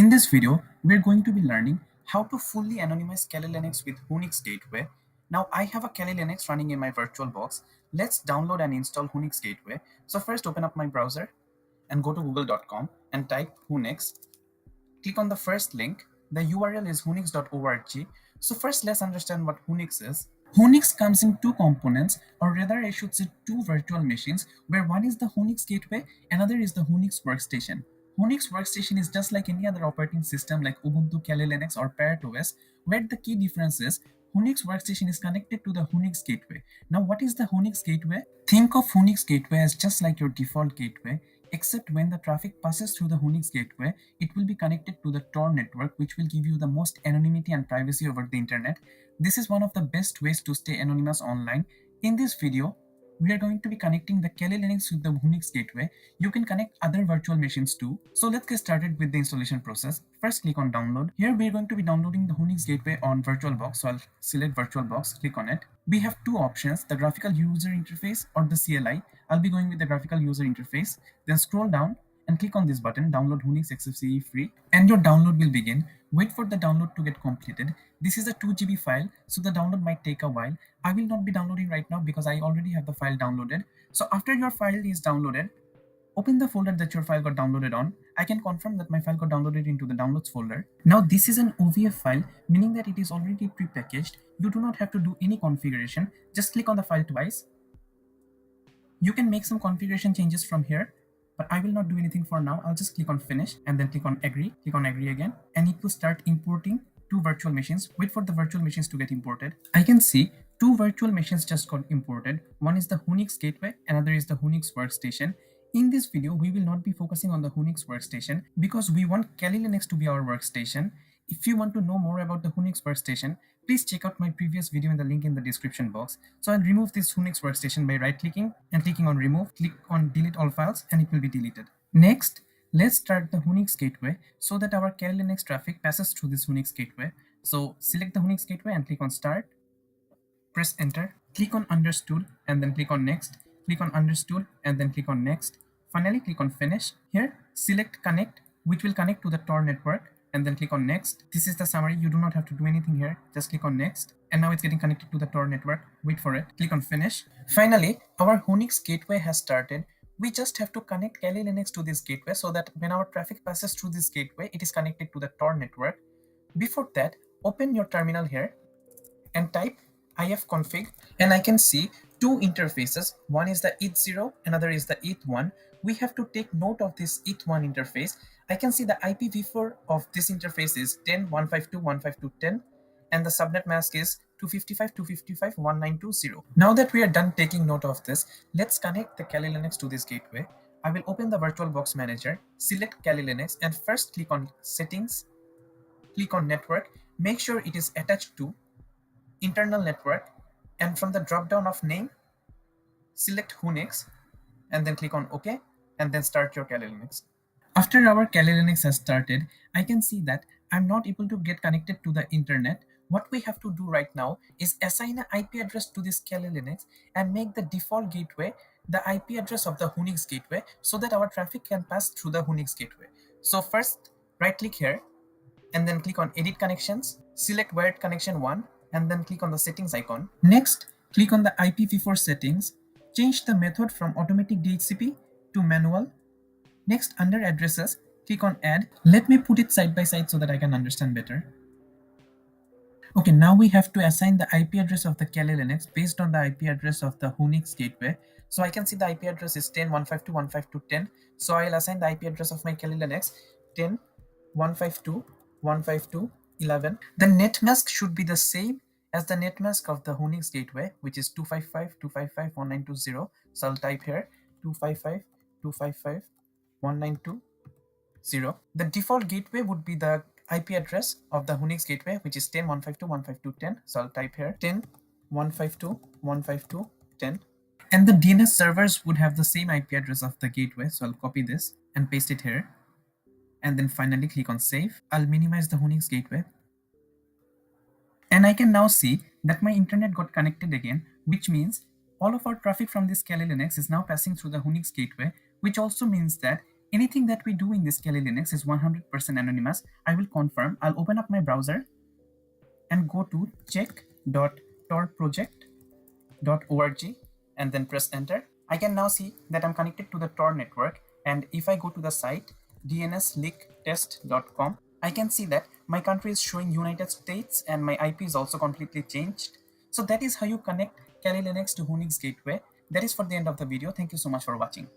In this video, we're going to be learning how to fully anonymize Kali Linux with Unix Gateway. Now, I have a Kali Linux running in my VirtualBox. Let's download and install Unix Gateway. So first open up my browser and go to google.com and type Unix. Click on the first link. The URL is unix.org. So first let's understand what Unix is. Unix comes in two components, or rather I should say two virtual machines, where one is the Unix Gateway, another is the Unix Workstation. Unix Workstation is just like any other operating system like Ubuntu, Kali Linux or Parrot OS, where the key difference is Unix Workstation is connected to the Unix Gateway. Now what is the Unix Gateway? Think of Unix Gateway as just like your default gateway, except when the traffic passes through the Unix Gateway, it will be connected to the Tor network, which will give you the most anonymity and privacy over the internet. This is one of the best ways to stay anonymous online. In this video, we are going to be connecting the Kali Linux with the Unix Gateway. You can connect other virtual machines too. So let's get started with the installation process. First, click on download. Here we are going to be downloading the Unix Gateway on VirtualBox. So I'll select VirtualBox, click on it. We have two options, the graphical user interface or the CLI. I'll be going with the graphical user interface. Then scroll down and click on this button, download Unix XFCE free, and your download will begin. Wait for the download to get completed. This is a 2 GB file, so the download might take a while. I will not be downloading right now because I already have the file downloaded. So after your file is downloaded, open the folder that your file got downloaded on. I can confirm that my file got downloaded into the downloads folder. Now this is an OVF file, meaning that it is already pre-packaged. You do not have to do any configuration. Just click on the file twice. You can make some configuration changes from here, but I will not do anything for now. I'll just click on finish and then click on agree again, and it will start importing two virtual machines. Wait for the virtual machines to get imported. I can see two virtual machines just got imported. One is the Unix Gateway, another is the Unix Workstation. In this video, we will not be focusing on the Unix Workstation because we want Kali Linux to be our workstation. If you want to know more about the Unix Workstation, please check out my previous video in the link in the description box. So I'll remove this Unix Workstation by right-clicking and clicking on remove. Click on delete all files and it will be deleted. Next, let's start the Unix Gateway so that our Kali Linux traffic passes through this Unix Gateway. So select the Unix Gateway and click on start. Press enter. Click on understood and then click on next. Click on understood and then click on next. Finally, click on finish. Here, select connect, which will connect to the Tor network, and then click on next. This is the summary. You do not have to do anything here. Just click on next. And now it's getting connected to the Tor network. Wait for it. Click on finish. Finally, our Unix Gateway has started. We just have to connect Kali Linux to this gateway so that when our traffic passes through this gateway, it is connected to the Tor network. Before that, open your terminal here and type ifconfig, and I can see two interfaces. One is the eth0, another is the eth1. We have to take note of this eth1 interface. I can see the IPv4 of this interface is 10.152.152.10, and the subnet mask is 255.255.1920. Now that we are done taking note of this, let's connect the Kali Linux to this gateway. I will open the VirtualBox Manager, select Kali Linux, and first click on Settings, click on Network. Make sure it is attached to internal network, and from the drop down of name, select Unix and then click on OK and then start your Kali Linux. After our Kali Linux has started, I can see that I'm not able to get connected to the internet. What we have to do right now is assign an IP address to this Kali Linux and make the default gateway the IP address of the Unix Gateway so that our traffic can pass through the Unix Gateway. So first, right click here and then click on Edit Connections, select Wired Connection 1, and then click on the settings icon. Next, click on the IPv4 settings. Change the method from automatic DHCP to manual. Next, under addresses, click on add. Let me put it side by side so that I can understand better. Okay, now we have to assign the IP address of the Kali Linux based on the IP address of the Unix Gateway. So I can see the IP address is 10.152.152.10. So I'll assign the IP address of my Kali Linux 10.152.152.11. The net mask should be the same as the net mask of the Unix Gateway, which is 255.255.1920. So I'll type here 255.255.1920. The default gateway would be the IP address of the Unix Gateway, which is 10.152.152.10. So I'll type here 10.152.152.10. And the DNS servers would have the same IP address of the gateway. So I'll copy this and paste it here. And then finally click on save. I'll minimize the Unix Gateway. And I can now see that my internet got connected again, which means all of our traffic from this Kali Linux is now passing through the Unix Gateway, which also means that Anything that we do in this Kali Linux is 100% anonymous. I will confirm. I'll open up my browser and go to check.torproject.org and then press enter. I can now see that I'm connected to the Tor network, and if I go to the site dnsleaktest.com, I can see that my country is showing United States and my IP is also completely changed. So that is how you connect Kali Linux to Unix gateway. That is for the end of the video. Thank you so much for watching.